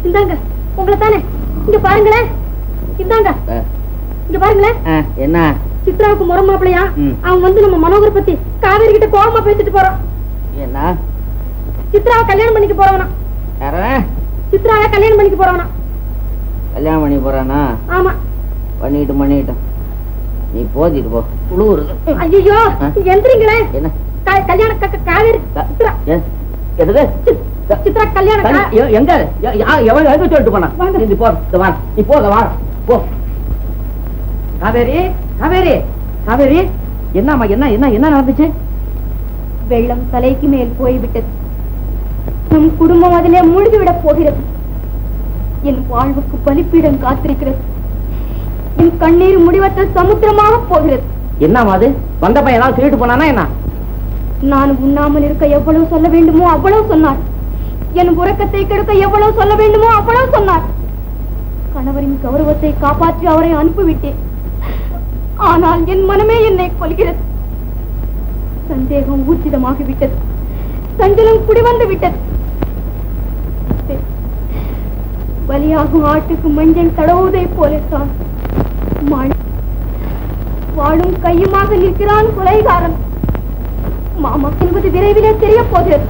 இந்தாங்க உங்களை தானே. இங்க பாருங்களேன், இந்தாங்க இங்க பாருங்களேன். என்ன? சித்ராவுக்கு முறை மாப்பிளையா? அவன் வந்து நம்ம மனோகர் பத்தி காவேரி கிட்ட கோபமா பேசிட்டு போறான். என்ன? சித்ராவை கல்யாணம் பண்ணிக்க போறவனா? சித்ராவை கல்யாணம் பண்ணிக்க போறவனா? கல்யாணம் பண்ணி போறானா? ஆமா. பண்ணிட்டு நீ போதிட்டு போ. குளூரு. ஐயோ எந்திரிங்களே. என்ன கல்யாண காவேரி எது சித்ரா கல்யாணம் எங்க எவ்வளவு சொல்லிட்டு போனா? நீ போ, நீ போத போ. காவேரி காவேரி காவேரி, என்னம்மா? என்ன நடந்துச்சு? வெள்ளம் தலைக்கு மேல் போய்விட்டது. நம் குடும்பம் அதிலே மூழ்கிவிடப் போகிறது. என் வாழ்வுக்கு பலிப்பீடம் காத்திருக்கிறது. என் கண்ணீர் முடிவற்ற சமுத்திரமாக போகிறது. என்னம்மா அது? வந்த பையன் ஏதாவது சொல்லிட்டு போனானா என்ன? நான் உண்ணாமல் இருக்க எவ்வளவு சொல்ல வேண்டுமோ அவ்வளவு சொன்னார். என் உறக்கத்தை கெடுக்க எவ்வளவு சொல்ல வேண்டுமோ அவ்வளவு சொன்னார். கணவரின் கௌரவத்தை காப்பாற்றி அவரை அனுப்பிவிட்டேன். ஆனால் என் மனமே என்னை கொல்கிறது. சந்தேகம் ஊர்ஜிதமாகிவிட்டது. சஞ்சலம் குடிவந்து விட்டது. பலியாகும் ஆட்டுக்கு மஞ்சள் தடவுவதை போலத்தான் வாழும் கையுமாக நிற்கிறான் கொலைகாரன். மாமா என்பது விரைவிலே தெரிய போகிறது.